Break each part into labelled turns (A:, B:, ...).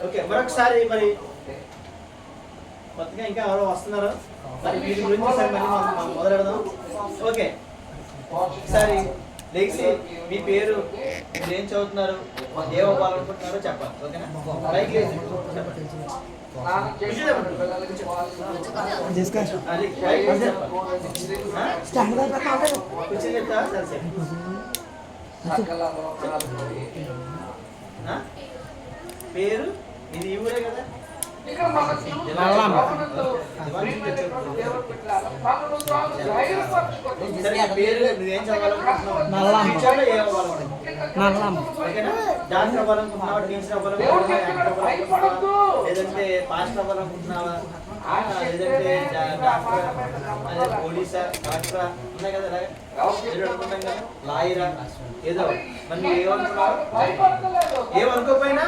A: Okay మరొకసారి మరి కొత్తగా ఇంకా ఎవరో వస్తున్నారు మరి వీటి గురించి ఒకసారి మళ్ళీ మనం మొదలెడదాం. ఓకే ఒకసారి లేచి మీ పేరు, మీరు ఏం చదువుతున్నారు, ఏ అవ్వాలనుకుంటున్నారో చెప్పాలి. ఓకేనా? పైకి లేచి చెప్పండి. పేరు ఇది ఈ ఊరే కదా? పేరు నువ్వేం చదవాలనుకుంటున్నావు, ఏ డాక్టర్ అవ్వాలనుకుంటున్నావా, టీచర్ అవ్వాలనుకుంటున్నావా, లేదంటే పాస్టర్ అవ్వాలనుకుంటున్నావా, లేదంటే డాక్టర్, పోలీసా, కలెక్టరా ఉన్నాయి కదా, అనుకుంటాం కదా, లాయరా, ఏదో మరి నువ్వు ఏమనుకోకపోయినా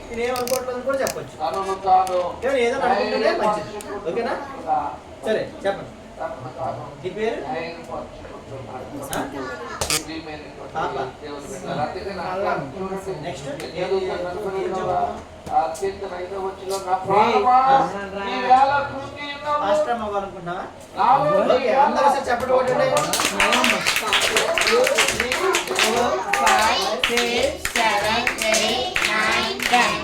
A: నేను ఏమనుకోవట్లేదు కూడా చెప్పొచ్చు. ఏదో అనుకుంటేనే మంచిది. ఓకేనా? సరే చెప్పండి. నీ పేరు నెక్స్ట్ ఆశ్రమం అవ్వాలనుకుంటున్నావా? ఓకే అందరూ ఒకసారి చెప్పండి. ఒకటి 2 3 4 5 6 7 8 9 10.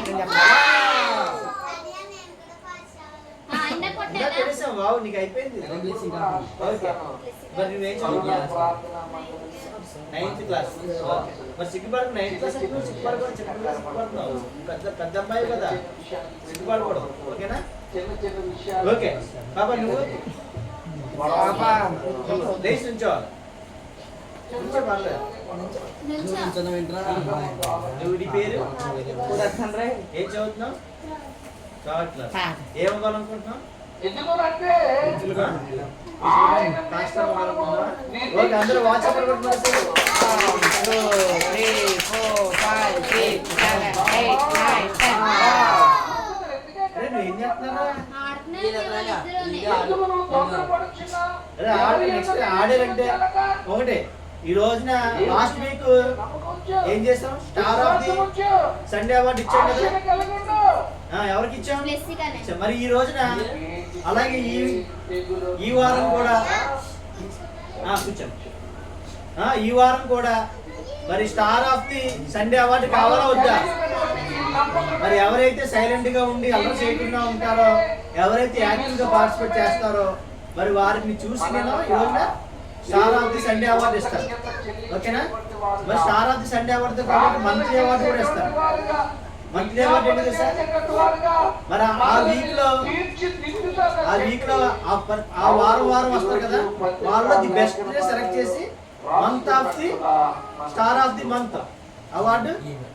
A: వావ్ నీకు అయిపోయింది. మరి నువ్వేం చదువుతున్నావు? 9th class. మరి సిగ్గుపడకు. 9th క్లాస్ అంటే నువ్వు సిగ్గుపడకూడదు. సిగ్గుపడుతున్నావు, పెద్ద అమ్మాయి కదా, సిగ్గుపడకూడదు. ఓకేనా? ఓకే పాపా నువ్వు లేచి నుంచోవాలి. నువ్వు నీ పేరు ఏం చదువుతున్నావు? Third class. ఏమవ్వాలనుకుంటున్నావు? అందరూ వాట్సాప్ ఏం చేస్తున్నారా? ఆడారంటే ఒకటే. ఈ రోజున లాస్ట్ వీక్ ఏం చేస్తాం? Star of the Sunday award ఇచ్చాం కదా. ఎవరికి ఇచ్చాం? మరి ఈ రోజున అలాగే ఈ వారం కూడా కూర్చోం. ఈ వారం కూడా మరి star of the Sunday award కావాలా వద్దా? మరి ఎవరైతే సైలెంట్ గా ఉండి అల్లరి చేయకుండా ఉంటారో, ఎవరైతే యాక్టివ్ గా పార్టిసిపేట్ చేస్తారో మరి వారిని చూసి నేను ఈ రోజున star of the Sunday award ఇస్తారు. ఓకేనా? మరి star of the Sunday award కాబట్టి మంత్లీ అవార్డు కూడా ఇస్తారు. మంత్లీ అవార్డు ఏంటి సార్? మరి ఆ వీక్ లో ఆ వారం వస్తారు కదా, వాళ్ళలో ది బెస్ట్ సెలెక్ట్ చేసి month of the star of the month award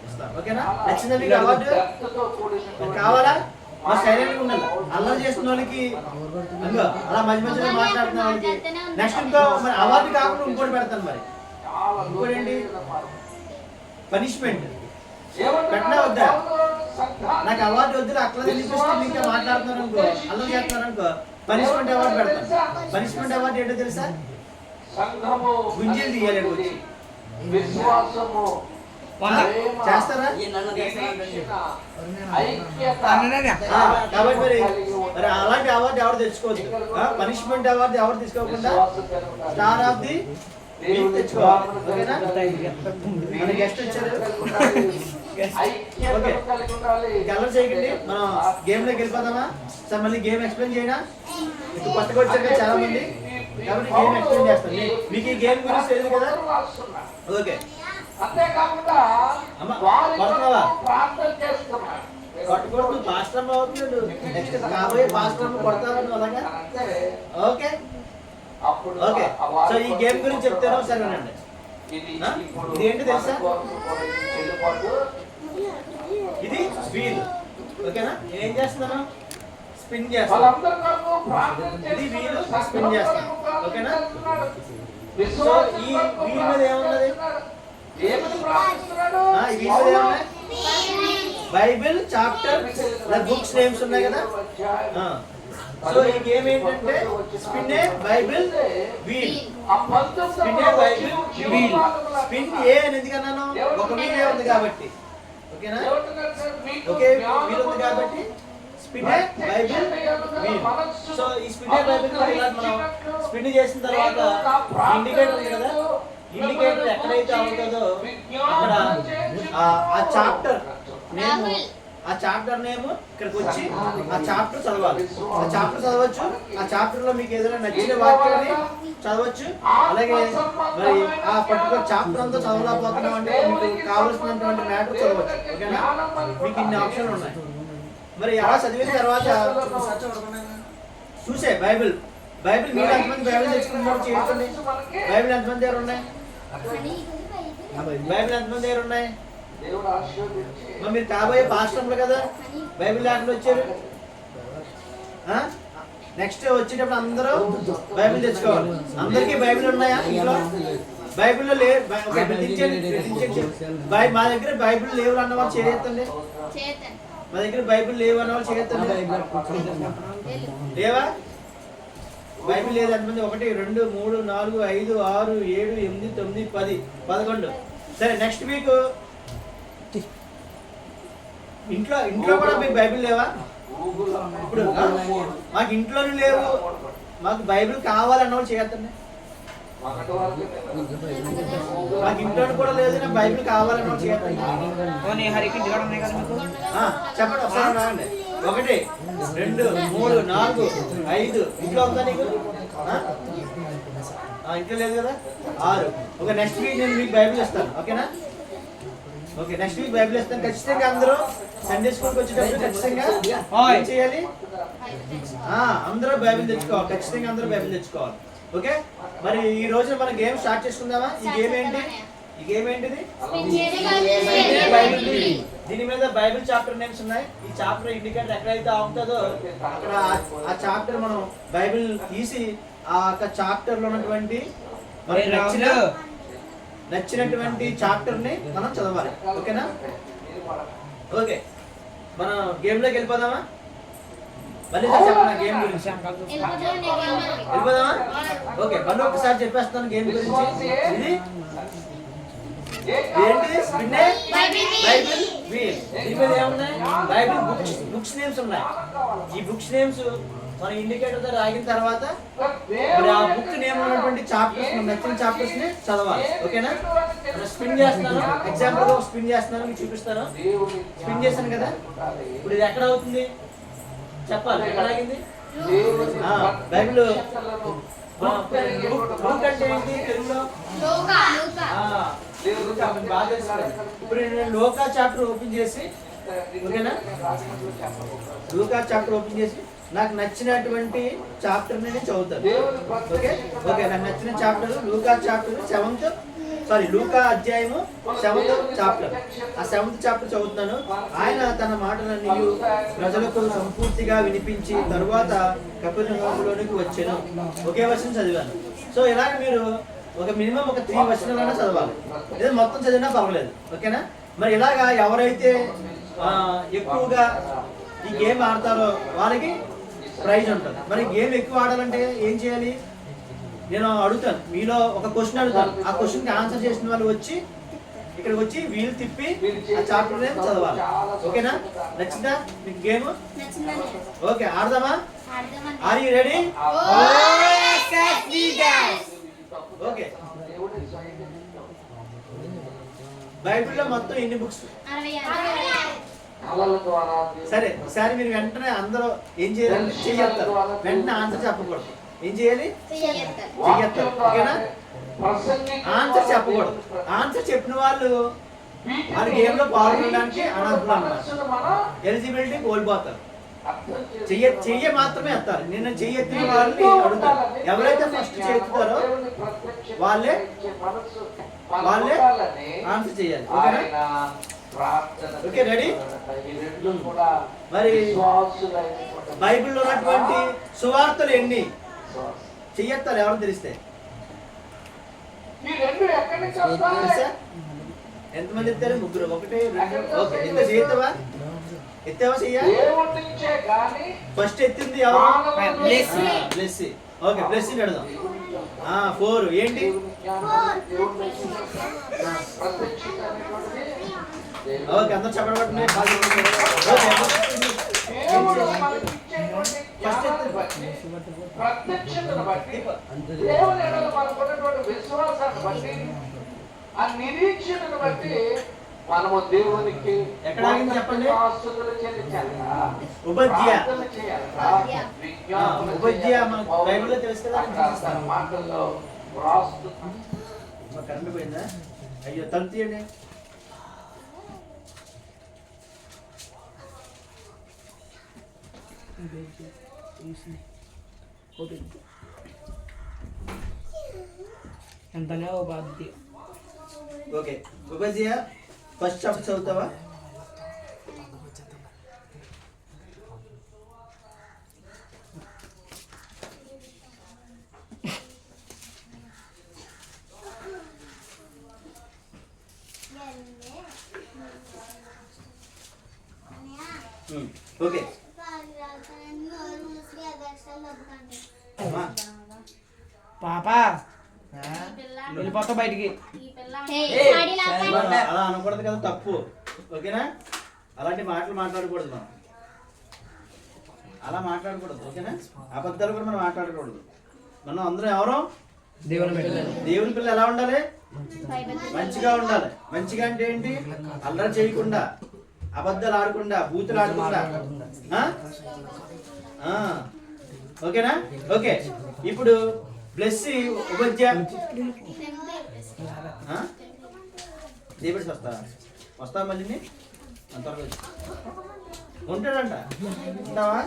A: ఇస్తారు. ఓకేనా? నచ్చిన మీకు అవార్డు కావాలా? మరి సైలెంట్ ఉండాలి. అల్లరి చేస్తున్న వాళ్ళకి అలా మధ్య మధ్యలో మాట్లాడుతున్న వాళ్ళకి నెక్స్ట్ ఇంకో మరి అవార్డు కాకుండా ఇంకోటి పెడతాను. మరి ఇంకోటి ఏంటి? పనిష్మెంట్ పెట్టినా వద్దా? నాకు అవార్డు వద్దు, అట్లా తెలిపిస్తుంది ఇంకా మాట్లాడుతున్నారు అనుకో, అల్లరి చేస్తున్నారు అనుకో, పనిష్మెంట్ అవార్డు పెడతాను. పనిష్మెంట్ అవార్డు ఏంటో తెలుసా? గుంజీలు తీయాలి వచ్చి. చేస్తారా? కాబట్టి మరి అలాంటి అవార్డు ఎవరు తెచ్చుకోవచ్చు. పనిష్మెంట్ అవార్డు ఎవరు తీసుకోకుండా స్టార్ ఆఫ్ ది వీక్ తెచ్చుకోవాలి. ఓకేనా? మన గెస్ట్ వచ్చారు. ఓకే అల్లరి చేయకండి. మనం గేమ్ లోకి వెళ్ళిపోదామా? సార్ మళ్ళీ గేమ్ ఎక్స్ప్లెయిన్ చేయనా? ఇప్పుడు కొత్తగా వచ్చారు చాలా మంది కాబట్టి గేమ్ ఎక్స్ప్లెయిన్ చేస్తాను. మీకు ఈ గేమ్ గురించి తెలియదు కదా? ఓకే అంతేకాకుండా కొట్టకూడదు. పాస్టర్ అవుతున్నాడు, నెక్స్ట్ కాబోయే పాస్టర్ కొడతాను అలాగా. ఓకే ఓకే సో ఈ గేమ్ గురించి చెప్తాను ఒకసారి వినండి. ఇదేంటి తెలుసా? ఇది వీల్. ఓకేనా? నేనేం చేస్తున్నాను? స్పిన్ చేస్తాను. ఇది వీల్ స్పిన్ చేస్తాను. ఓకేనా? సో ఈ వీల్ మీద ఏమున్నది? బైబిల్ చాప్టర్ బుక్స్ నేమ్స్ ఉన్నాయి కదా. సో ఈ గేమ్ ఏంటంటే స్పిన్ ఏ బైబిల్ వీల్. స్పిన్ ఏ బైబిల్ వీల్. స్పిన్ ఏ అని ఎందుకన్నాను? ఒక వీల్ ఉంది కాబట్టి. ఓకేనా? ఓకే, వీల్ ఉంది కాబట్టి స్పిన్ బైబిల్ వీల్. సో ఈ స్పిన్ బైబిల్ ఇలా మనం స్పిన్ చేసిన తర్వాత ఇండికేటర్ ఉంది కదా, ఇండికేటర్ ఎక్కడైతే అవుతుందో అక్కడ ఆ చాప్టర్ నేమ్, ఆ చాప్టర్ నేమ్ ఇక్కడికి వచ్చి ఆ చాప్టర్ చదవాలి. ఆ చాప్టర్ చదవచ్చు. ఆ చాప్టర్ లో మీకు ఏదైనా నచ్చిన వాక్యాన్ని చదవచ్చు. అలాగే మరి ఆ పర్టికులర్ చాప్టర్ అంతా చదవలేకపోతున్నాం అంటే మీకు కావాల్సినటువంటి మ్యాటర్ చదవచ్చు. ఓకేనా? మీకు ఇన్ని ఆప్షన్లు ఉన్నాయి. మరి అలా చదివిన తర్వాత చూసే బైబిల్ మీరు ఎంతమంది బైబిల్ తెచ్చుకున్నారు చేయండి. బైబిల్ ఎంతమంది దగ్గర ఉన్నాయి? బైబిల్ ఎంతమంది దగ్గర ఉన్నాయి? మరి మీరు కాబోయే పాస్టర్లు కదా, బైబిల్ లేకుండా వచ్చారు. నెక్స్ట్ వచ్చేటప్పుడు అందరూ బైబిల్ తెచ్చుకోవాలి. అందరికీ బైబిల్ ఉన్నాయా ఇంట్లో? బైబిల్లో మా దగ్గర బైబిల్ లేవు అన్న వాళ్ళు చేయొద్దండి. మా దగ్గర బైబిల్ లేవు అన్న వాళ్ళు చేయొద్దండి. లేవా? బైబిల్ లేదు ఎంతమంది? 1 2 3 4 5 6 7 8 9 10 11. సరే, నెక్స్ట్ వీక్ ఇంట్లో కూడా మీకు బైబిల్ లేవా? ఇప్పుడు మాకు ఇంట్లోనూ లేవు, మాకు బైబిల్ కావాలన్న వాళ్ళు చేయొద్దండి. మాకు ఇంట్లో కూడా లేదు, నాకు బైబిల్ కావాలన్న వాళ్ళు చేయొద్దండి. చెప్పండి ఒకసారి రాండి. 1 2 3 4 5 ఇంట్లో ఉందా నీకు? ఇంట్లో లేదు కదా? 6. ఓకే, నెక్స్ట్ వీక్ నేను మీకు బైబిల్ ఇస్తాను. ఓకేనా? ఓకే, నెక్స్ట్ వీక్ బైబిల్ ఇస్తాను. ఖచ్చితంగా అందరూ సండే స్కూల్కి వచ్చేటప్పుడు ఖచ్చితంగా ఏం చేయాలి? అందరూ బైబిల్ తెచ్చుకోవాలి. ఖచ్చితంగా అందరూ బైబిల్ తెచ్చుకోవాలి. ఓకే, మరి ఈ రోజు మనం గేమ్ స్టార్ట్ చేసుకుందామా? ఈ గేమ్ ఏంటి? ఈ గేమ్ ఏంటిది? దీని మీద బైబిల్ చాప్టర్ నేమ్స్ ఉన్నాయి. ఈ చాప్టర్ ఇండికేటర్ ఎక్కడైతే అవుతుందో అక్కడ ఆ చాప్టర్ మనం బైబిల్ తీసి ఆ చాప్టర్ లో ఉన్నటువంటి నచ్చినటువంటి చాప్టర్ ని మనం చదవాలి. ఓకేనా? ఓకే, మనం గేమ్ లోకి వెళ్ళిపోదామా? మళ్ళీ చెప్పనా గేమ్ గురించి? వెళ్ళిపోదామా? ఓకే, మళ్ళీ ఒకసారి చెప్పేస్తాను గేమ్ గురించి. ఇది ఏంటి? Bible wheel. దీని మీద ఏమున్నాయి? బైబిల్ బుక్స్ నేమ్స్ ఉన్నాయి. ఈ బుక్స్ నేమ్స్ మన ఇండికేటర్ తో రాగిన తర్వాత మరి ఆ బుక్ నేమ్ ఉన్నటువంటి చాప్టర్స్, నచ్చిన చాప్టర్స్ ని చదవాలి. ఓకేనా? స్పిన్ చేస్తున్నాను, ఎగ్జాంపుల్ గా స్పిన్ చేస్తున్నాను, మీకు చూపిస్తాను. స్పిన్ చేశాను కదా, ఇప్పుడు ఇది ఎక్కడ అవుతుంది చెప్పాలి. ఎక్కడ ఆగింది? బైబిల్ బుక్ అంటే ఏంటి తెలుగులో? బాగా తెలుసు. ఇప్పుడు నేను లూకా చాప్టర్ ఓపెన్ చేసి, ఓకేనా, లూకా చాప్టర్ ఓపెన్ చేసి నాకు నచ్చినటువంటి చాప్టర్ నేను చదువుతాను. ఓకే ఓకే, నాకు నచ్చిన చాప్టర్ లూకా చాప్టర్ 7th లూకా అధ్యాయము 7th చాప్టర్. ఆ 7th చాప్టర్ చదువుతున్నాను. ఆయన తన మాటలన్నీ ప్రజలకు సంపూర్తిగా వినిపించి తరువాత కపెర్నహూములోనికి వచ్చాను. ఒకే వచనం చదివాను. సో ఇలాగ మీరు ఒక మినిమం ఒక 3 వచనాలైనా చదవాలి. లేదా మొత్తం చదివినా పర్వాలేదు. ఓకేనా? మరి ఇలాగా ఎవరైతే ఎక్కువగా ఈ గేమ్ ఆడతారో వాళ్ళకి ప్రైజ్ ఉంటుంది. మరి గేమ్ ఎక్కువ ఆడాలంటే ఏం చేయాలి? నేను అడుగుతాను, మీలో ఒక క్వశ్చన్ అడుగుతాను. ఆ క్వశ్చన్కి ఆన్సర్ చేసిన వాళ్ళు వచ్చి ఇక్కడికి వచ్చి వీలు తిప్పి ఆ చాప్టర్ నేమ్ చదవాలి. ఓకేనా? నచ్చిందా మీకు గేమ్? ఓకే, ఆడదామా? Are you ready? ఓకే, బైబిల్లో మొత్తం ఎన్ని బుక్స్? సరే, ఈసారి మీరు వెంటనే అందరూ ఏం చేయాలి? చెయ్యొత్తారు. వెంటనే ఆన్సర్ చెప్పకూడదు. ఏం చేయాలి? చెయ్యొత్తారు. ఓకేనా? ఆన్సర్ చెప్పకూడదు. ఆన్సర్ చెప్పిన వాళ్ళు గేమ్ లో పాల్గొనడానికి అనర్హులు అన్నమాట. ఎలిజిబిలిటీ కోల్పోతారు. చెయ్య మాత్రమే ఎత్తారు. నిన్న చెయ్యెత్తిన వాళ్ళని అడుగుతారు. ఎవరైతే ఫస్ట్ చేస్తారో వాళ్ళే ఆన్సర్ చేయాలి. ఓకేనా? Okay, ready? మరి బైబిల్లో ఉన్నటువంటి సువార్తలు ఎన్ని? చెయ్యెత్తాలి ఎవరు తెలిస్తే. ఎంతమంది ఎత్తారు? 3 1 2. ఓకే, ఇంత చేస్తావా? ఎత్తావా? చెయ్య ఫస్ట్ ఎత్తింది ఎవరు? బ్లెస్సీ. ఓకే, బ్లెస్సీ అడుగుదాం. 4 ఏంటి? ఓకే అందరూ చెప్పండి
B: ప్రత్యక్షతను బట్టి దేవుని ఎడల మనకున్నటువంటి విశ్వాసాన్ని బట్టి ఆ నిరీక్షణను బట్టి మనము దేవునికి
A: చెప్పండి
B: ఆస్తులు చెల్లించాలి. మాటల్లో
A: కరెంట్ పోయిందా? అయ్యో తలుపు తీయండి.
C: ఎంతనే ఓ బాధ్యత.
A: ఓకే ఉపజియా ఫస్ట్ చాప్టర్ చదువుతావా? ఓకే
C: పాప వెళ్ళిపోతా బయటికి.
A: అలా అనకూడదు కదా, తప్పు. ఓకేనా? అలాంటి మాటలు మాట్లాడకూడదు, మనం అలా మాట్లాడకూడదు. ఓకేనా? అబద్ధాలు కూడా మనం మాట్లాడకూడదు. మనం అందరం ఎవరో దేవుని పిల్లలు. ఎలా ఉండాలి? మంచిగా ఉండాలి. మంచిగా అంటే ఏంటి? అల్లరి చేయకుండా, అబద్ధాలు ఆడకుండా, బూతులు ఆడకుండా. ఓకేనా? ఓకే ఇప్పుడు బ్లెస్సి ఉపజ్య దేవుడి వస్తావా మళ్ళీ? అంతవరకు ఉంటాడంట. ఉంటావా?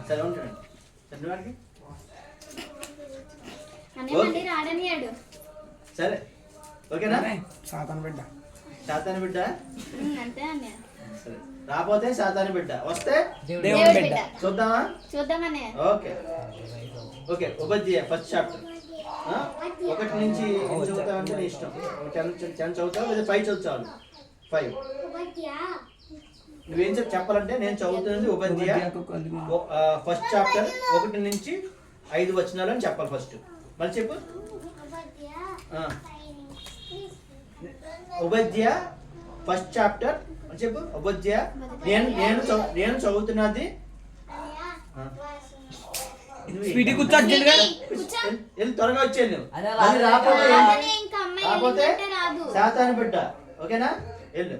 A: సరే ఉంటాడండి. చంద్రవాడికి సరే. ఓకేనా? సాతాను బిడ్డ సరే. రాపోతే సాతాను బిడ్డ, వస్తే దేవుని బిడ్డ. చూద్దామా? ఓకే ఓకే ఉపధ్యాయ ఫస్ట్ చాప్టర్ 1 నుంచి చదువుతావంటే నీ ఇష్టం. 10 చదువుతావు లేదా 5 చదువుతావు? 5. నువ్వేం చెప్పాలంటే నేను చదువుతున్నది ఉపధ్యాయ ఫస్ట్ చాప్టర్ 1 నుంచి 5 వచనాలు అని చెప్పాలి ఫస్ట్. మళ్ళీ చెప్పు. ఉపధ్యాయ ఫస్ట్ చాప్టర్ చెప్పు. ఉపధ్యాయ నేను చదువుతున్నది. త్వరగా వచ్చేది నువ్వు. రాకపోతే సాతాను బిడ్డ. ఓకేనా? వెళ్ళు.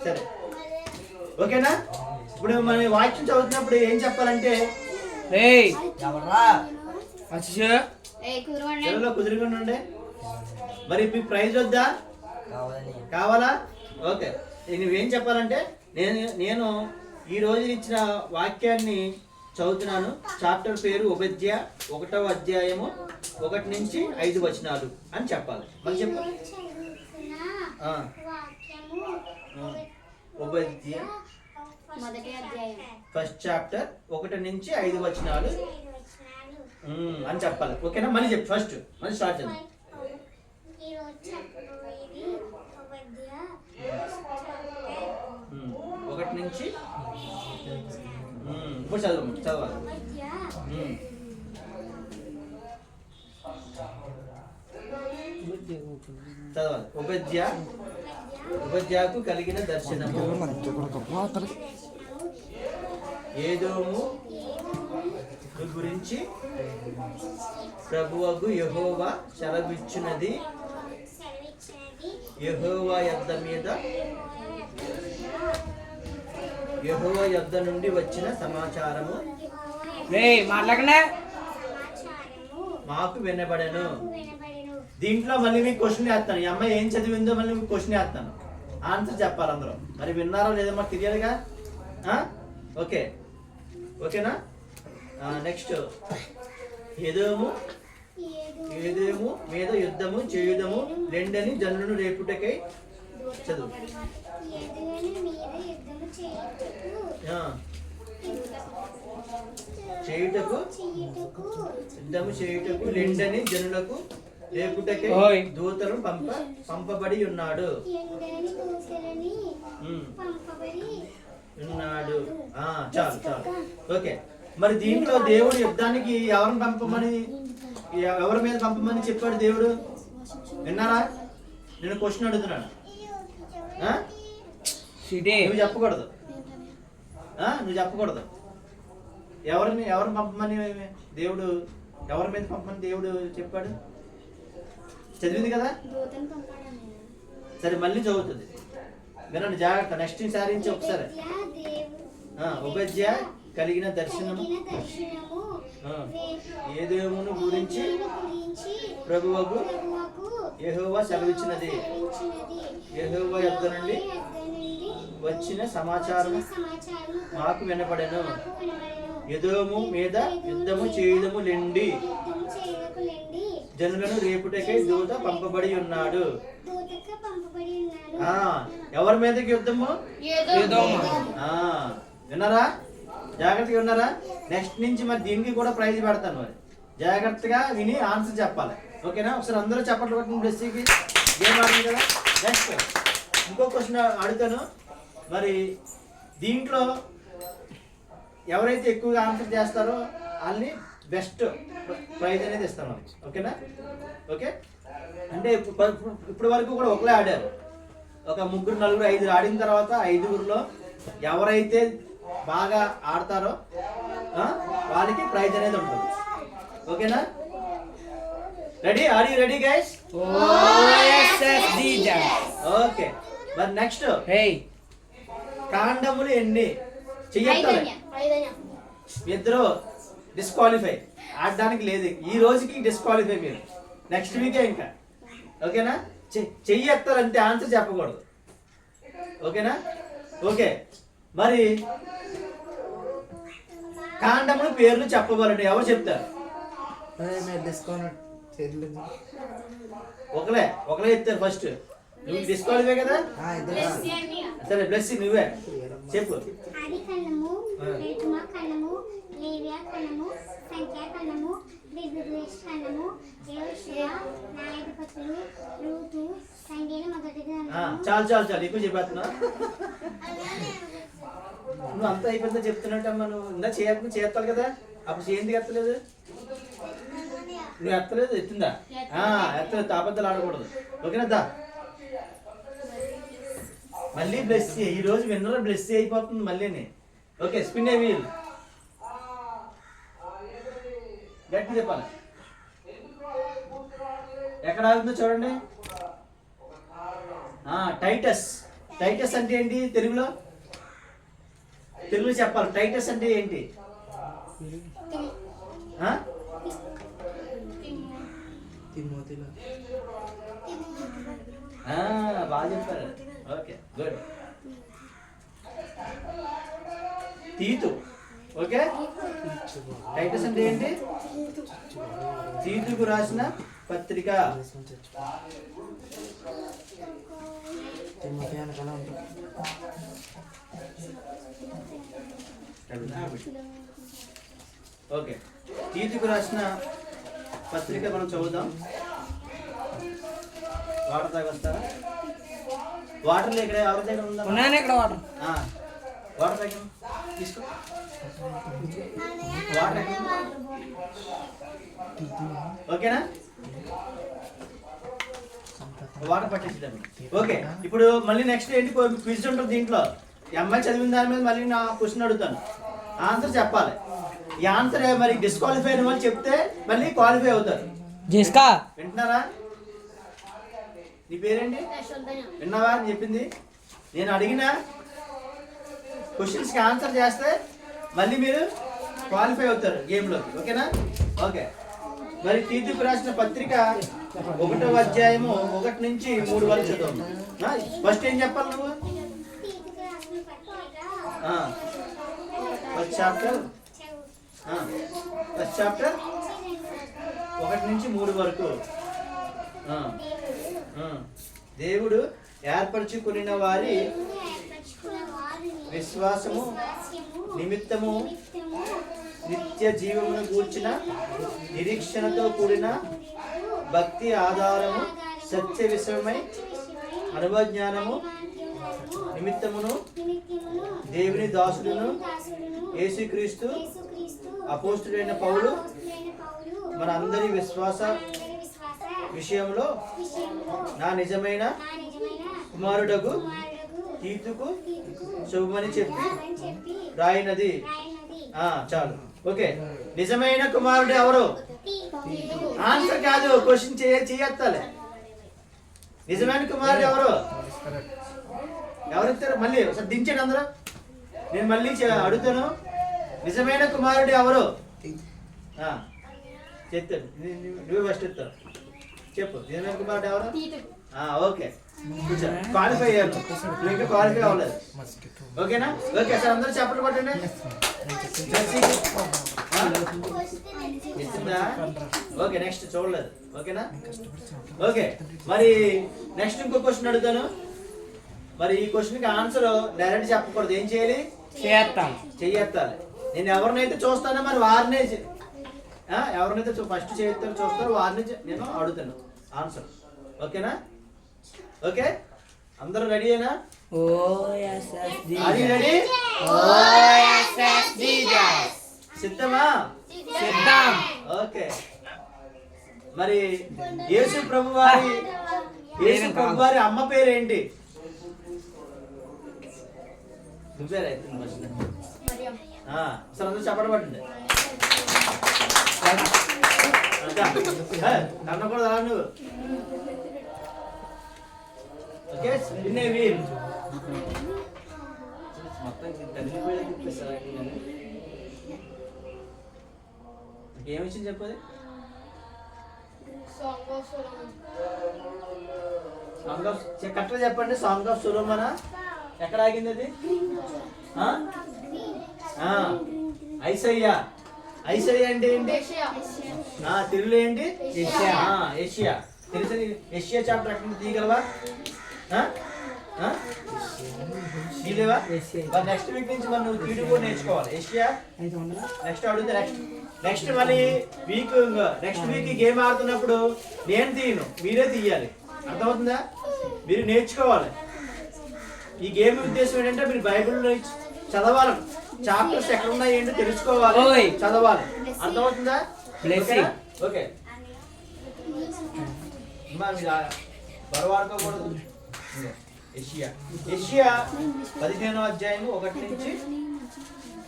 A: సరే ఓకేనా? ఇప్పుడు మనం వాక్యం చదువుతున్నప్పుడు ఏం చెప్పాలంటే కుదురుగా ఉండే. మరి మీకు ప్రైజ్ వద్దా? కావాలా? ఓకే నువ్వేం చెప్పాలంటే నేను ఈ రోజు ఇచ్చిన వాక్యాన్ని చదువుతున్నాను. చాప్టర్ పేరు ఉపధ్యాయ 1వ అధ్యాయము 1 నుంచి 5 వచనాలు అని చెప్పాలి. మరి చెప్పు. ఉపధ్యాయ ఫస్ట్ చాప్టర్ 1 నుంచి 5 వచనాలు అని చెప్పాలి. ఓకేనా? మళ్ళీ చెప్పు. ఫస్ట్ మళ్ళీ స్టార్ట్ చేద్దాం. 1 నుంచి ఇప్పుడు చదవాలి. ఉపధ్యాయకు కలిగిన దర్శనము. ఏదోము గురించి ప్రభువగు యెహోవా సెలవిచ్చినది. యెహోవా యొద్ద నుండి వచ్చిన సమాచారము మాకు వినబడెను. దీంట్లో మళ్ళీ మీకు క్వశ్చన్ వేస్తాను. ఈ అమ్మాయి ఏం చదివిందో మళ్ళీ మీకు క్వశ్చన్ వేస్తాను. ఆన్సర్ చెప్పాలి అందరూ. మరి విన్నారో లేదో మాకు తెలియాలిగా. ఓకే ఓకేనా? నెక్స్ట్ ఏదోము మీద యుద్ధము చేయుదము లెండని జనులను రేపుటకై. చదువు. యుద్ధము చేయుటకు లెండని జనులకు రేపుటకై దూతలు పంపబడి ఉన్నాడు. చాలు. ఓకే మరి దీంట్లో దేవుడు యుద్ధానికి ఎవరి మీద పంపమని చెప్పాడు దేవుడు? విన్నారా? నేను క్వశ్చన్ అడుగుతున్నాను. ఆ?
C: సిటీ
A: నువ్వు చెప్పకూడదు. నువ్వు చెప్పకూడదు. ఎవరిని పంపమని దేవుడు, ఎవరి మీద పంపమని దేవుడు చెప్పాడు? చదివింది కదా. సరే మళ్ళీ చదువుతుంది, వినండి జాగ్రత్త. నెక్స్ట్ సారి నుంచి ఒకసారి. ఉపజ్య కలిగిన దర్శనము ఏదేమును గురించి ప్రభువుకు యెహోవా సెలవిచ్చినది. యెహోవా యొద్ద నుండి వచ్చిన సమాచారం మాకు వినపడెను. ఎదోము మీద యుద్ధము చేయుదము లెండి, జనులను రేపుటకై దూత పంపబడి ఉన్నాడు. ఎవరి మీదకి యుద్ధము? విన్నారా? జాగ్రత్తగా విన్నారా? నెక్స్ట్ నుంచి మరి దీనికి కూడా ప్రైజ్ పెడతాను, మరి జాగ్రత్తగా విని ఆన్సర్ చెప్పాలి. ఓకేనా? ఒకసారి అందరూ చెప్పట్లు కొట్టిన బ్లెస్సీకి గేమ్ ఆడింది కదా. నెక్స్ట్ ఇంకో క్వశ్చన్ అడుగుతాను. మరి దీంట్లో ఎవరైతే ఎక్కువగా ఆన్సర్ చేస్తారో వాళ్ళని బెస్ట్ ప్రైజ్ అనేది ఇస్తాను. ఓకేనా? ఓకే. అంటే ఇప్పుడు వరకు కూడా ఒకలే ఆడారు. ఒక 3, 4, 5 ఆడిన తర్వాత 5గురిలో ఎవరైతే బాగా ఆడతారో వాళ్ళకి ప్రైజ్ అనేది ఉంటుంది. ఓకేనా? Ready? Are you ready guys? Okay. మరి నెక్స్ట్ కాండములు ఎన్ని? చెయ్యాలి. ఇద్దరు డిస్క్వాలిఫై, ఆడడానికి లేదు. ఈ రోజుకి డిస్క్వాలిఫై మీరు. నెక్స్ట్ వీకే ఇంకా. ఓకేనా? చెయ్యి ఎత్తారంటే ఆన్సర్ చెప్పకూడదు. ఓకేనా? ఓకే. మరి కాండములు పేర్లు చెప్పవాలండి. ఎవరు చెప్తారు? ఒకలే ఎత్తారు ఫస్ట్. నువ్వు డిస్క్వాలిఫై కదా. సరే బ్లెస్సీ నువ్వే చెప్పు. చాలు ఎక్కువ చెప్పేస్తున్నా. నువ్వు అంతా అయిపోయిందా చెప్తున్నట్టమ్మా. నువ్వు ఇంకా చేస్తావు కదా. అప్పుడు చేయండి ఎత్తలేదు. నువ్వు ఎత్తలేదు, ఎత్తుందా? ఎత్తలేదు. తాపద్దలు ఆడకూడదు. ఓకేనా? దా మళ్ళీ బ్లెస్. ఈ రోజు విన్నర్ బ్లెస్ అయిపోతుంది మళ్ళీని. ఓకే. స్పిన్ ఏ వీల్. గట్టి చెప్పాలి. ఎక్కడ ఆగుతుందో చూడండి. టైటస్. టైటస్ అంటే ఏంటి? తెలుగులో చెప్పాలి. టైటస్ అంటే ఏంటి? బాగా చెప్పారు. Okay good. తీతు. ఓకే. టైటస్ అంటే ఏంటి? తీతుకు రాసిన పత్రిక. ఓకే. తీతుకు రాసిన పత్రిక మనం చదువుదాం. వాటర్ తాగొస్తారా? వాటర్ ఇక్కడ ఎవరి దగ్గర ఉందా?
C: ఇక్కడ వాటర్.
A: వాటర్ తాగ తీసుకో. వాటర్ ఓకేనా? వాటర్ పట్టించడం. ఓకే. ఇప్పుడు మళ్ళీ నెక్స్ట్ ఏంటి? క్విజ్ ఉంటుంది దీంట్లో. ఈ అమ్మాయి చదివిన దాని మీద మళ్ళీ నా క్వశ్చన్ అడుగుతాను. ఆన్సర్ చెప్పాలి. ఈ ఆన్సర్ మరి డిస్క్వాలిఫై అయిన వాళ్ళు చెప్తే మళ్ళీ క్వాలిఫై అవుతారు. వింటున్నారా? నీ పేరేంటి? విన్నావా అని చెప్పింది? నేను అడిగిన క్వశ్చన్స్కి ఆన్సర్ చేస్తే మళ్ళీ మీరు క్వాలిఫై అవుతారు గేమ్లోకి. ఓకేనా? ఓకే. మరి తీతుకు రాసిన పత్రిక 1వ అధ్యాయము 1 నుంచి 3 వరకు చదువు. ఫస్ట్ ఏం చెప్పాలి నువ్వు? ఫస్ట్ చాప్టర్ 1 నుంచి 3 వరకు. దేవుడు ఏర్పరచుకున్న వారి విశ్వాసము నిమిత్తము నిత్య జీవమును గూర్చిన నిరీక్షణతో కూడిన భక్తి ఆధారము సత్య విషయమై అనుభవజ్ఞానము నిమిత్తమును దేవుని దాసుడును యేసుక్రీస్తు అపోస్తుడైన పౌలు మన అందరి విశ్వాస విషయంలో నా నిజమైన కుమారుడకు తీతుకు శుభమని చెప్పి రాయినది. చాలు. ఓకే, నిజమైన కుమారుడు ఎవరు? ఆన్సర్ కాదు, క్వశ్చన్ చేయత్తాలే. నిజమైన కుమారుడు ఎవరు? ఎవరిస్తారు? మళ్ళీ ఒకసారి దించండి అందరూ. నేను మళ్ళీ అడుగుతాను, నిజమైన కుమారుడు ఎవరు? చెప్తాను, నువ్వే ఫస్ట్ చెప్తావు. చెప్పు, నిజమైన కుమారుడు ఎవరు? ఓకే, క్వాలిఫై అయ్యాను, నువ్వు ఇంకా క్వాలిఫై అవ్వలేదు. ఓకేనా? ఓకే సార్, అందరూ చెప్పలు పట్టండి. ఓకే, నెక్స్ట్ చూడలేదు. ఓకేనా? ఓకే, మరి నెక్స్ట్ ఇంకో క్వశ్చన్ అడుగుతాను. మరి ఈ క్వశ్చన్కి ఆన్సర్ డైరెక్ట్ చెప్పకూడదు. ఏం చేయాలి? చెయ్యెత్తాలి. నేను ఎవరినైతే చూస్తానో మరి వారినే, ఎవరినైతే ఫస్ట్ చేస్తారో చూస్తారో వారిని నేను అడుగుతాను ఆన్సర్. ఓకేనా? ఓకే, అందరూ రెడీ అయినా? సిద్ధమా? ఓకే, మరి యేసు ప్రభు వారి అమ్మ పేరు ఏంటి? అసలు అందరూ చెప్పడం పట్టింది కన్నకూడదు అలా నువ్వు. ఓకే, మొత్తం ఏమిచ్చింది చెప్పది? కరెక్ట్గా చెప్పండి. సాంగ్ ఆఫ్ సొలొమోనా ఎక్కడ ఆగింది అది? ఐసయ్యా. ఐసయ్యా అంటే ఏంటి? తెలుగులో ఏంటి? ఏషియా. తెలుసు? ఏషియా చాప్టర్ ఎక్కడ తీయగలవా? తీయలేవా? నెక్స్ట్ వీక్ నుంచి మనం నువ్వు తీడు కూడా నేర్చుకోవాలి. ఏషియా నెక్స్ట్ అడిగితే నెక్స్ట్ మళ్ళీ వీక్ నెక్స్ట్ వీక్ గేమ్ ఆడుతున్నప్పుడు నేను తీయను, మీరే తీయాలి. అర్థమవుతుందా? మీరు నేర్చుకోవాలి. ఈ గేమ్ ఉద్దేశం ఏంటంటే మీరు బైబిల్లో చదవాలి, చాప్టర్స్ ఎక్కడ ఉన్నాయి ఏంటో తెలుసుకోవాలి, చదవాలి. అర్థమవుతుందా? ఓకే, బరవాడుకోకూడదు. యెషయా 15వ అధ్యాయం 1 నుంచి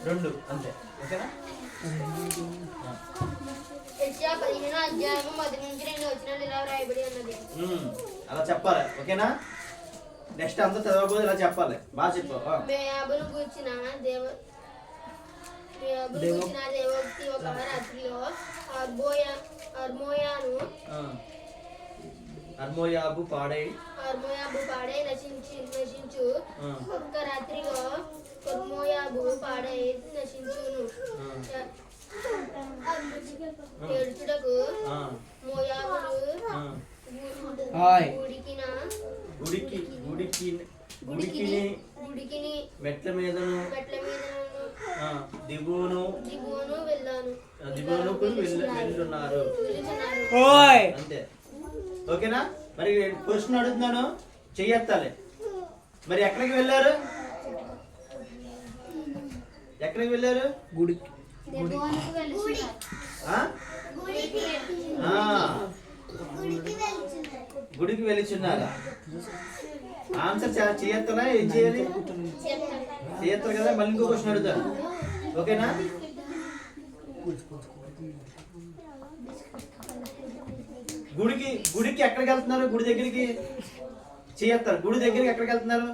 A: 2 అంతే. ఓకేనా?
D: యెషయా 15వ అధ్యాయం 1 నుంచి 2 వచనాలు ఇలా రాయబడి ఉన్నది.
A: అలా చెప్పాలి. ఓకేనా? నెక్స్ట్ అంతా చదవకపోతే ఇలా చెప్పాలి. బాగా చెప్పు.
D: మోయాబును గూర్చిన దేవోక్తి ఒక రాత్రిలో
A: అర్మోయాబు పాడై
D: నశించు. ఒక్క రాత్రిలో అర్మోయాబు పాడై నశించును. ఏడ్చుటకు మోయాబులు గుడికిని
A: మెట్ల మీదను దిగువను వెళ్ళున్నారు. అంతే. ఓకేనా? మరి క్వశ్చన్ అడుగుతున్నాను, చెయ్యెత్తాలి. మరి ఎక్కడికి వెళ్ళారు? ఎక్కడికి వెళ్ళారు? గుడికి వెళ్ళిచున్నారా? ఆన్సర్ చేయెత్తనా? ఏం చేయాలి? చేయెత్తారు కదా. మళ్ళీ ఇంకో క్వశ్చన్ అడుగుతాను. ఓకేనా? గుడికి ఎక్కడికి వెళ్తున్నారు? గుడి దగ్గరికి చేయెత్తారు. గుడి దగ్గరికి ఎక్కడికి వెళ్తున్నారు?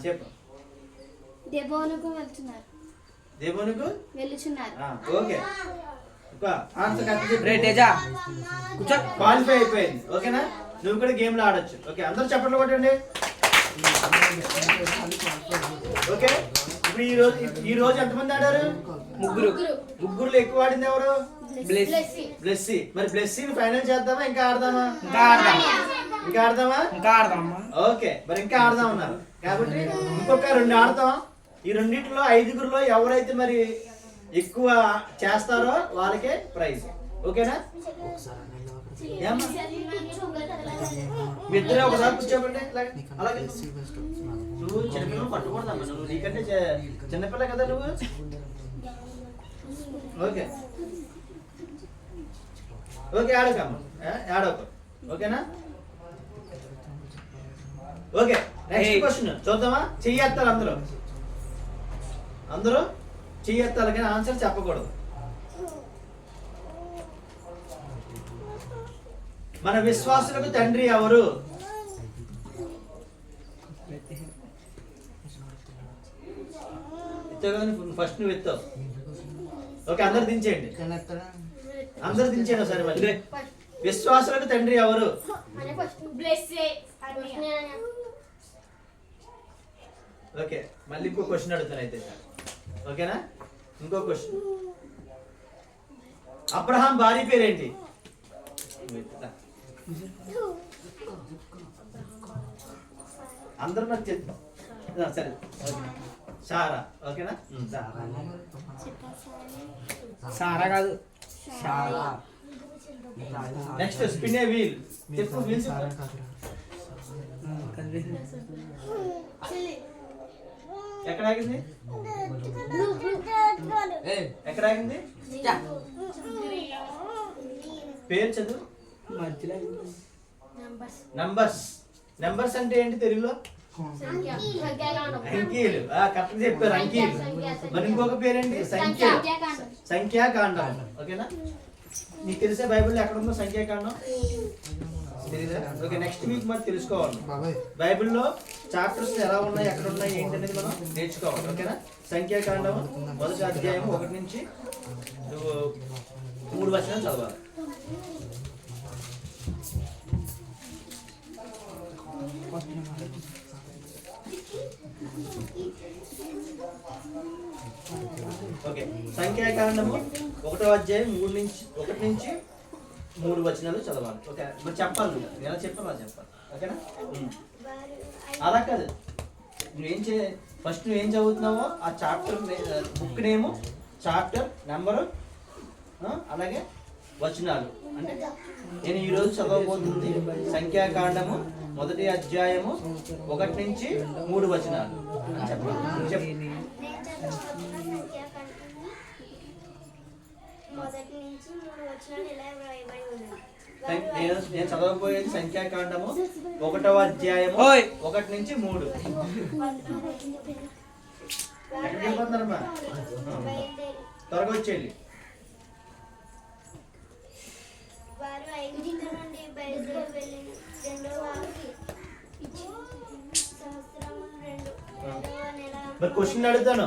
A: చెప్పు.
D: దేవోనుకు వెళ్తున్నారు.
A: దేవోనుకు
D: వెళ్ళుచున్నారు.
A: ఓకే, ఆన్సర్ క్వాలిఫై అయిపోయింది. ఓకేనా? నువ్వు కూడా గేమ్ లో ఆడొచ్చు. ఓకే, అందరూ చప్పట్లు కొట్టండి. ఓకే, ఇప్పుడు ఈ రోజు ఎంతమంది ఆడారు? ముగ్గురు ఎక్కువ ఆడింది ఎవరు? బ్లెస్సీ. మరి బ్లెస్సీ ఫైనల్ చేద్దామా? ఇంకా ఆడదామా? ఓకే, మరి ఇంకా ఆడదాం ఉన్నారు కాబట్టి ఇంకొక 2 ఆడతాం. ఈ రెండింటిలో 5గురిలో ఎవరైతే మరి ఎక్కువ చేస్తారో వాళ్ళకే ప్రైజ్. ఓకేనా? ఇద్దరే ఒకసారి కూర్చోబండి. అలాగే నువ్వు చిన్నపిల్లలు పట్టుకూడదమ్మా. నువ్వు నీకంటే చిన్నపిల్ల కదా నువ్వు. ఓకే, ఓకే ఆడకమ్మ ఆడకు ఓకేనా. ఓకే నెక్స్ట్ క్వశ్చన్ చూద్దామా. చెయ్యెత్తాలి అందరూ చెయ్యెత్తాలి కానీ ఆన్సర్ చెప్పకూడదు. మన విశ్వాసులకు తండ్రి ఎవరు? ఫస్ట్ నువ్వు ఎత్తావు. ఓకే అందరు దించేయండి ఒకసారి మళ్ళీ. విశ్వాసులకు తండ్రి ఎవరు? ఓకే మళ్ళీ ఇంకో క్వశ్చన్ అడుగుతాను అయితే. ఓకేనా ఇంకో క్వశ్చన్. అబ్రహాం భార్య పేరేంటి? అందరూ నాకు చెప్తాం సరే. సారా ఓకేనా.
C: సారా కాదు
A: నెక్స్ట్ స్పిన్ ఏ వీల్. చెప్పు వీల్ ఎక్కడ ఆగింది? ఎక్కడ ఆగింది? పేరు చదువు. నంబర్స్ అంటే ఏంటి తెలుగులో? అంకీలు. కరెక్ట్ చెప్పారు అంకీలు. మరి ఇంకొక పేరేంటి? సంఖ్యాకాండం. ఓకేనా నీకు తెలిసే బైబిల్లో ఎక్కడ ఉందో సంఖ్యాకాండం తెలీదా? ఓకే నెక్స్ట్ వీక్ మరి తెలుసుకోవాలి. బైబిల్లో చాప్టర్స్ ఎలా ఉన్నాయి ఎక్కడ ఉన్నాయి ఏంటి అనేది మనం నేర్చుకోవాలి. ఓకేనా సంఖ్యాకాండం 1వ అధ్యాయం 1 నుంచి 3 వచనాలు చదవాలి. ఓకే సంఖ్యాకాండము 1వ అధ్యాయం 1 నుంచి 3 వచనాలు చదవాలి. ఓకే మరి చెప్పాలి నువ్వు ఎలా చెప్పాలి చెప్పాలి. ఓకేనా అలా కాదు ఫస్ట్ నువ్వు ఏం చదువుతున్నావో ఆ చాప్టర్ బుక్ నేము, చాప్టర్ నెంబరు, అలాగే వచనాలు. అంటే నేను ఈరోజు చదవబోతుంది సంఖ్యాకాండము 1వ అధ్యాయము 1 నుంచి 3 వచనాలు చెప్పాలి. చెప్పు. నేను చదవబోయేది సంఖ్యాకాండము 1వ అధ్యాయము 1 నుంచి 3. ఎక్కడికి వెళ్ళిపోతున్నారమ్మా? త్వరగా వచ్చేయండి. మరి క్వశ్చన్ అడుగుతాను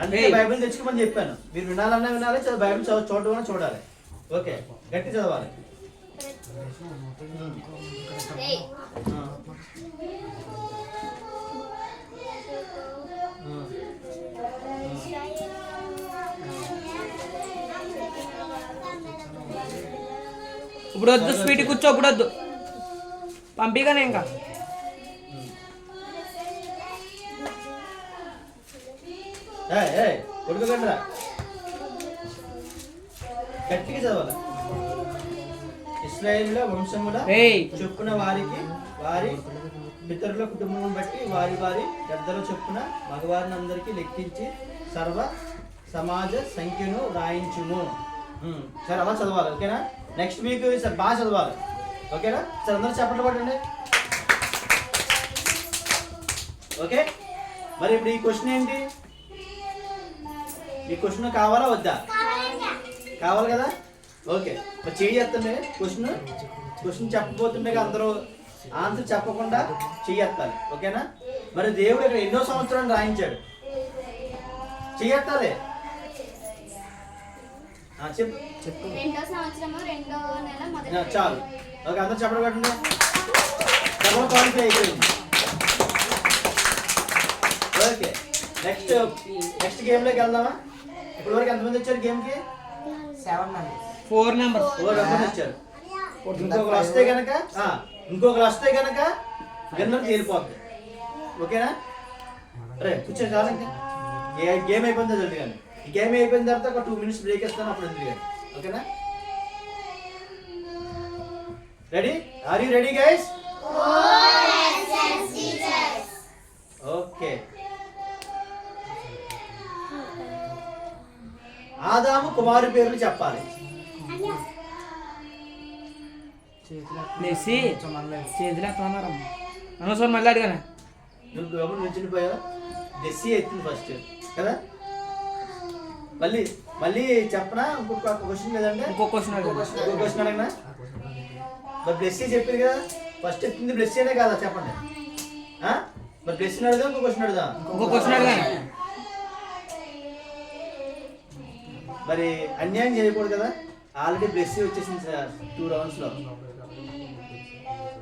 A: అంటే బైబిల్ తెచ్చుకోమని చెప్పాను. మీరు వినాలన్నా వినాలి, బైబిల్ చూడమన్నా చూడాలి. ఓకే గట్టి చదవాలి.
C: ఇప్పుడు వద్దు స్వీట్ కూర్చో. ఇప్పుడు వద్దు పంపిగానే ఇంకా.
A: కొడుకోకండిరా గట్టిగా చదవాలి. ఇశ్రాయేలుల వంశముల చొప్పున వారికి వారి పితరుల కుటుంబం బట్టి వారి వారి పెద్దల చొప్పున మగవారిని అందరికీ లెక్కించి సర్వ సమాజ సంఖ్యను రాయించుము. సరే అలా చదవాలి. ఓకేనా నెక్స్ట్ వీక్ సార్ బాగా చదవాలి. ఓకేనా సార్ అందరూ చెప్పండి పడండి. ఓకే మరి ఇప్పుడు ఈ క్వశ్చన్ ఏంటి? ఈ క్వశ్చన్ కావాలా వద్దా? కావాలి కదా. ఓకే మరి చెయ్యెత్తండి. క్వశ్చన్ చెప్పబోతుండగా అందరూ ఆన్సర్ చెప్పకుండా చెయ్యెత్తాలి. ఓకేనా మరి దేవుడు ఇక్కడ ఎన్నో సంవత్సరాలు రాయించాడు. చెయ్యెత్తాలి. చెప్పు. చాలు. ఓకే అందరూ చెప్పడం పెట్టండి. క్వాలిఫై అయిపోయింది. ఓకే నెక్స్ట్ గేమ్ లోకి వెళ్దామా? ఇప్పుడు వరకు ఎంతమంది వచ్చారు గేమ్ కి?
C: 4 మెంబర్స్
A: వచ్చారు. ఇంకొకరు వస్తే గనక విన్నర్ తేలిపోద్ది. ఓకేనా రే కూర్చో చాలు. గేమ్ అయిపోయిందో జల్ది కానీ. ఈ గేమ్ అయిపోయిన తర్వాత ఒక 2 minutes బ్రేక్ ఇస్తాను, అప్పుడు ఎందుకు కానీ. ఓకేనా ready? Are you ready guys? Okay ఆదాము కుమారు పేర్లు చెప్పాలి.
C: లేచి చేతులు ఎత్తన్నారమ్మ అనవసరం మళ్ళీ అడిగాను.
A: నువ్వు ఎవరు నుంచునిపోయావు? డెస్సీ ఎత్తింది ఫస్ట్ కదా. మళ్ళీ మళ్ళీ చెప్పనా ఇంకొక క్వశ్చన్ లేదంటే
C: ఇంకో క్వశ్చన్ అడిగాను.
A: ఇంకో క్వశ్చన్ అడగనా? మరి బ్లెస్సీ చెప్పింది కదా ఫస్ట్ ఎత్తింది బ్లెస్సీనే కదా చెప్పండి. మరి బ్లెస్సీని అడుగుదాం ఇంకో క్వశ్చన్ అడుగుదాం.
C: ఇంకో క్వశ్చన్ అడిగాను.
A: మరి అన్యాయం చేయకూడదు కదా. ఆల్రెడీ బ్లెస్సీ వచ్చేసింది సార్ 2 రౌండ్స్లో.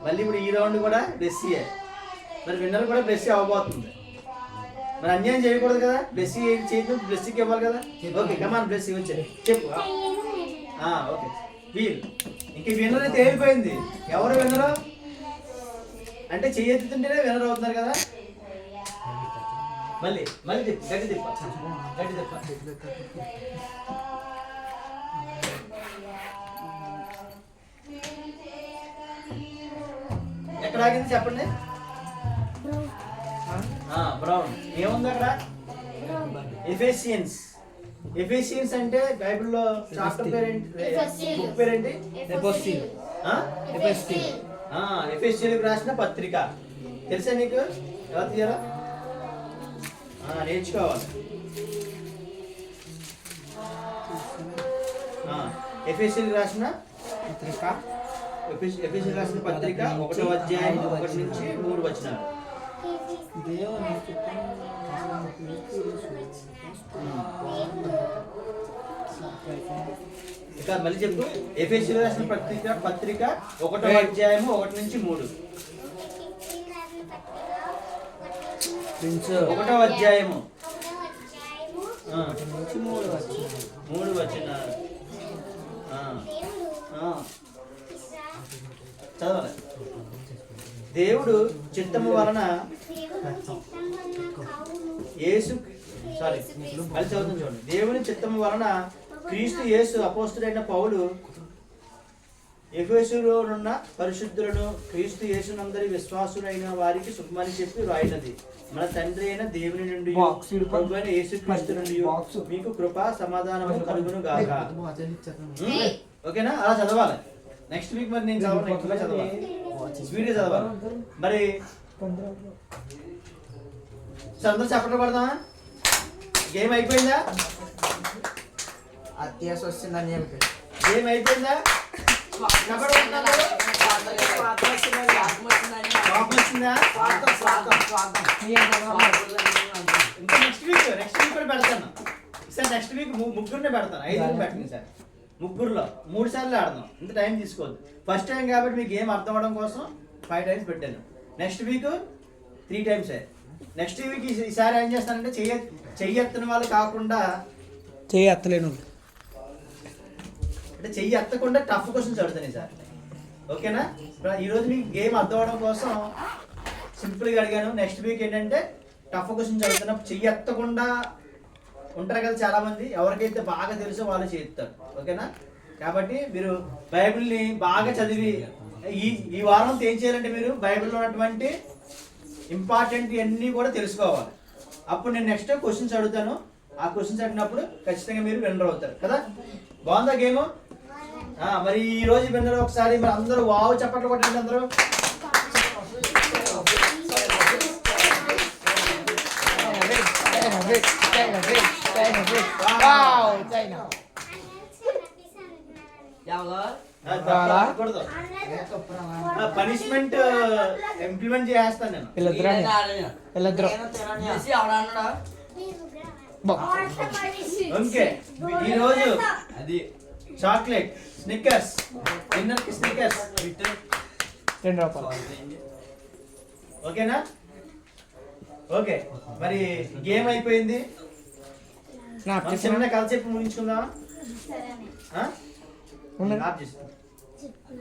A: మళ్ళీ ఇప్పుడు ఈ రౌండ్ కూడా బ్లెస్సీయే. మరి విన్నర్ కూడా బ్లెస్సీ అవ్వబోతుంది. మరి అన్యాయం చేయకూడదు కదా. బ్లెస్సీ చేయడం బ్లెస్సీకి ఇవ్వాలి కదా. ఓకే కమాన్ బ్లెస్సీ వచ్చే చెప్పు. ఓకే వీల్ ఇంక విన్నర్ అయితే తేలిపోయింది. ఎవరు విన్నరు అంటే చెయ్యెత్తుతుంటేనే విన్నర్ అవుతున్నారు కదా. మళ్ళీ మళ్ళీ తిప్పు గట్టి తిప్ప గట్టి తిప్ప. ఎక్కడ ఆగింది చెప్పండి. బ్రౌన్ ఏముంది అక్కడ? ఎఫెసియన్స్. ఎఫెసియన్స్ అంటే బైబిల్లో చాప్టర్ పేరేంటి? బుక్ పేరేంటి? ఎఫెసియన్లకు రాసిన పత్రిక. తెలుసా నీకు? ఎలా తీయరా? నేర్చుకోవాలి. ఎఫెసియన్లకు రాసిన పత్రిక. ఎఫెసియన్లకు రాసిన పత్రిక 1వ అధ్యాయం 1 నుంచి 3 వచనాలు. ఇక మళ్ళీ చెప్పు. ఎఫెసీయులకు రాసిన పత్రిక 1వ అధ్యాయం 1 నుంచి 3. 1వ అధ్యాయం 3 వచనాలు చదవాలి. దేవుడు చిత్తము వలన చూడండి. దేవుని చిత్తము వలన క్రీస్తు యేసు అపోస్తుడైన పౌలు ఎఫెసులోనున్న పరిశుద్ధులను క్రీస్తు యేసునందరి విశ్వాసులైన వారికి శుభమని చెప్పి రాయినది. మన తండ్రి అయిన దేవుని నుండి ప్రభువైన యేసుక్రీస్తు నుండి మీకు కృప సమాధానము కలుగును గాక. ఓకేనా? అలా చదవాలి. నెక్స్ట్ వీక్ మరి నేను చదవాలి. స్పీడ్గా చదవాలి. మరి అందరూ చెప్పట్లు పడదామా? గేమ్ అయిపోయిందా?
E: అత్యాశ వస్తుందని
A: గేమ్ అయిపోయిందా? ఇంకా నెక్స్ట్ వీక్ కూడా పెడతాను సార్. నెక్స్ట్ వీక్ ముగ్గురునే పెడతాను. 5 పెట్టండి సార్. ముగ్గురులో 3 సార్లు ఆడదాం. ఇంత టైం తీసుకోవద్దు. ఫస్ట్ టైం కాబట్టి మీకు గేమ్ అర్థం అవడం కోసం 5 టైమ్స్ పెట్టాను. Next week 3 times. Next week ఈసారి ఏం చేస్తానంటే చెయ్యెత్తని వాళ్ళు కాకుండా
C: చేయలేను
A: అంటే చెయ్యి ఎత్తకుండా టఫ్ క్వశ్చన్స్ అడుగుతాను సార్. ఓకేనా? ఈరోజు మీకు గేమ్ అర్థం అవడం కోసం సింపుల్గా అడిగాను. నెక్స్ట్ వీక్ ఏంటంటే టఫ్ క్వశ్చన్స్ అడుగుతున్నా. చెయ్యి ఎత్తకుండా ఉంటారు కదా చాలామంది. ఎవరికైతే బాగా తెలుసో వాళ్ళు చేస్తారు. ఓకేనా? కాబట్టి మీరు బైబిల్ని బాగా చదివి ఈ వారం ఏం చేయాలంటే మీరు బైబిల్లో ఉన్నటువంటి ఇంపార్టెంట్ అన్నీ కూడా తెలుసుకోవాలి. అప్పుడు నేను నెక్స్ట్ క్వశ్చన్స్ అడుగుతాను. ఆ క్వశ్చన్స్ అడిగినప్పుడు ఖచ్చితంగా మీరు విన్నర్ అవుతారు కదా. బాగుందా గేమ్? మరి ఈ రోజు విన్నర్ ఒకసారి మరి అందరూ వావ్ చప్పట్లు కొట్టండి అందరూ. పనిష్మెంట్ ఇంప్లిమెంట్ చేస్తాను నేను. ఓకే ఈరోజు అది చాక్లెట్ స్నిక్కర్స్. విన్నర్ కి స్నిక్కర్స్
C: 2 రూపాయలు.
A: ఓకేనా? ఓకే మరి గేమ్ అయిపోయింది. చిన్న కాల్సేపు ముగించుకుందామా? ఆప్ చేస్తాం.